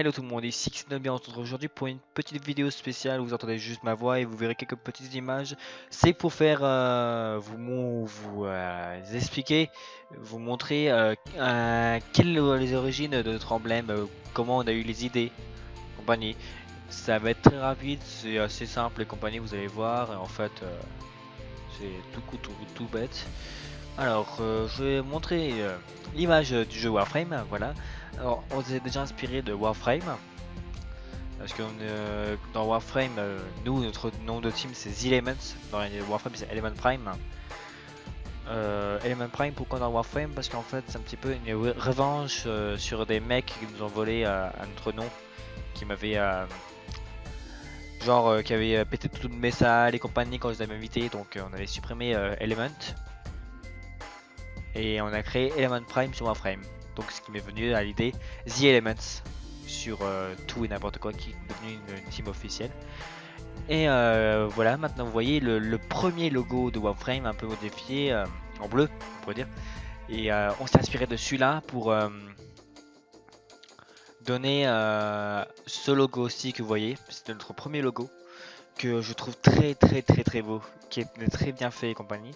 Hello tout le monde, ici Xenobi, on se retrouve aujourd'hui pour une petite vidéo spéciale où vous entendez juste ma voix et vous verrez quelques petites images. C'est pour faire vous expliquer, vous montrer quelles sont les origines de notre emblème, comment on a eu les idées, compagnie. Ça va être très rapide, c'est assez simple et compagnie, vous allez voir. Et en fait, c'est tout bête. Alors, je vais montrer l'image du jeu Warframe, voilà. Alors, on s'est déjà inspiré de Warframe. Parce que dans Warframe, nous, notre nom de team c'est The Elements. Dans Warframe, c'est Element Prime. Element Prime, pourquoi dans Warframe? Parce qu'en fait, c'est un petit peu une revanche sur des mecs qui nous ont volé à notre nom. Qui m'avaient. Qui avaient pété toutes mes salles et compagnie quand je les avais invités. Donc, on avait supprimé Element. Et on a créé Element Prime sur Warframe. Donc, ce qui m'est venu à l'idée, The Elements. Sur tout et n'importe quoi qui est devenu une team officielle. Et voilà, maintenant vous voyez le premier logo de Warframe un peu modifié en bleu, on pourrait dire. Et on s'est inspiré de celui-là pour donner ce logo aussi que vous voyez. C'est notre premier logo que je trouve très beau, qui est très bien fait et compagnie.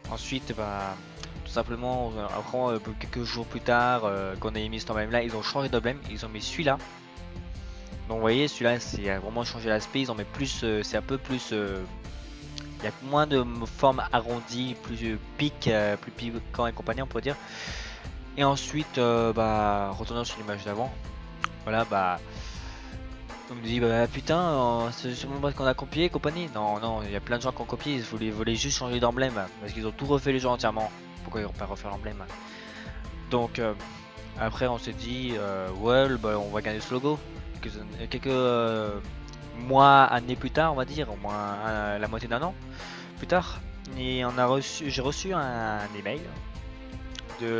Ensuite, bah, tout simplement, après quelques jours plus tard, qu'on a mis cet emblème là, ils ont changé d'emblème, ils ont mis celui-là. Donc vous voyez, celui-là, c'est vraiment changé l'aspect, ils en mettent plus, c'est un peu plus, il y a moins de forme arrondie, plus pique, plus piquant et compagnie, on peut dire. Et ensuite, bah, retournons sur l'image d'avant. Voilà, bah, on me dit, bah putain, c'est sûrement parce qu'on a copié et compagnie. Non, non, il y a plein de gens qui ont copié, ils voulaient juste changer d'emblème, parce qu'ils ont tout refait les gens entièrement. Pourquoi ils vont pas refaire l'emblème? Donc, après, on s'est dit, ouais, bah, on va garder ce logo. Quelques mois, années plus tard, on va dire, au moins la moitié d'un an plus tard, et j'ai reçu un email de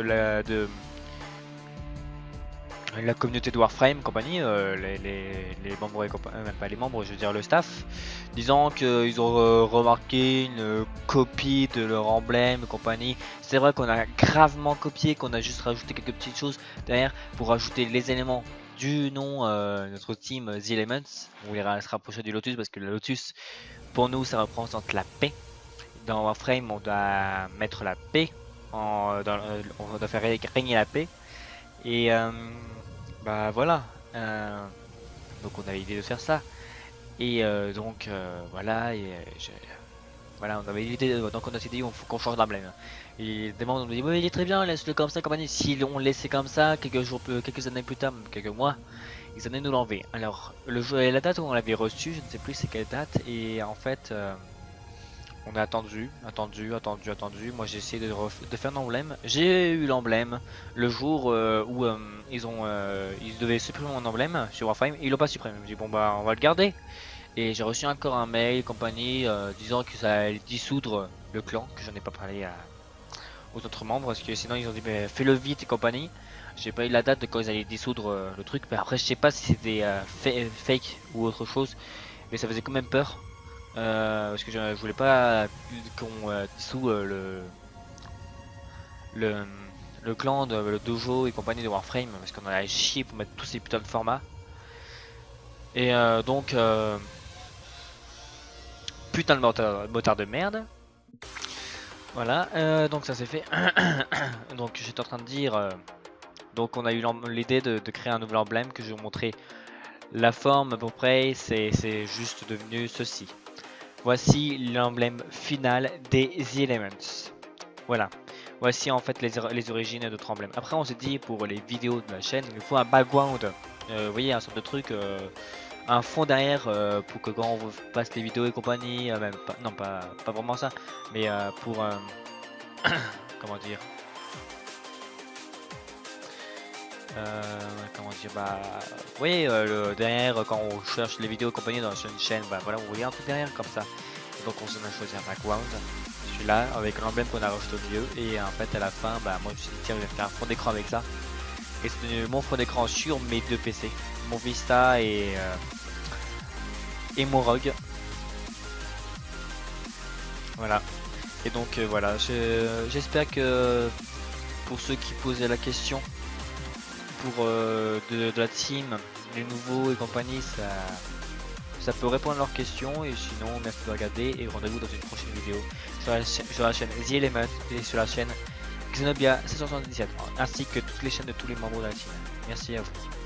la communauté de Warframe compagnie, les membres, même pas les membres, je veux dire le staff, disant qu'ils ont remarqué une copie de leur emblème compagnie. C'est vrai qu'on a gravement copié, qu'on a juste rajouté quelques petites choses derrière pour rajouter les éléments du nom, notre team The Elements. On ira se rapprocher du Lotus parce que le Lotus, pour nous, ça représente la paix. Dans Warframe, on doit mettre la paix, on doit faire régner la paix. Et bah voilà, donc on a l'idée de faire ça. Et voilà, voilà, on avait l'idée, donc on a dit il faut qu'on change d'emblème. Et des membres nous dit oui, il est très bien, laisse-le comme ça, compagnie. Si on le laissait comme ça, quelques années plus tard, quelques mois, ils allaient nous l'enlever. Alors le jeu et la date où on l'avait reçu, je ne sais plus c'est quelle date, et en fait on a attendu. Moi j'ai essayé de faire un emblème. J'ai eu l'emblème le jour où ils devaient supprimer mon emblème sur Warframe. Ils l'ont pas supprimé. Je me dis bon bah on va le garder. Et j'ai reçu encore un mail compagnie disant que ça allait dissoudre le clan, que j'en ai pas parlé aux autres membres parce que sinon ils ont dit mais fais-le vite et compagnie. J'ai pas eu la date de quand ils allaient dissoudre le truc. Mais après je sais pas si c'était fake ou autre chose, mais ça faisait quand même peur. Parce que je voulais pas qu'on dissout le, le clan, le dojo et compagnie de Warframe, parce qu'on en a chier pour mettre tous ces putains de formats. Et putain de motard de merde. Voilà, donc ça s'est fait. Donc j'étais en train de dire, donc on a eu l'idée de créer un nouvel emblème que je vais vous montrer. La forme à peu près, c'est juste devenu ceci. Voici l'emblème final des The Elements. Voilà. Voici en fait les origines de notre emblème. Après on s'est dit pour les vidéos de la chaîne, il nous faut un background. Vous voyez, un sorte de truc, un fond derrière pour que quand on passe les vidéos et compagnie, même pas, non pas vraiment ça, mais pour comment dire, bah vous voyez derrière quand on cherche les vidéos et compagnie sur une chaîne, bah voilà, vous voyez un truc derrière comme ça. Donc on a choisi un background, celui-là avec l'emblème qu'on a rajouté au milieu, et en fait à la fin, bah moi je me suis dit tiens je vais faire un fond d'écran avec ça. Et c'est mon fond d'écran sur mes deux PC, mon Vista et mon ROG. Voilà. Et donc voilà, j'espère que pour ceux qui posaient la question, pour de la team, les nouveaux et compagnie, ça peut répondre à leurs questions. Et sinon, merci de regarder et rendez-vous dans une prochaine vidéo sur la chaîne The Element et sur la chaîne Xenobia 777 ainsi que toutes les chaînes de tous les membres de la team. Merci à vous.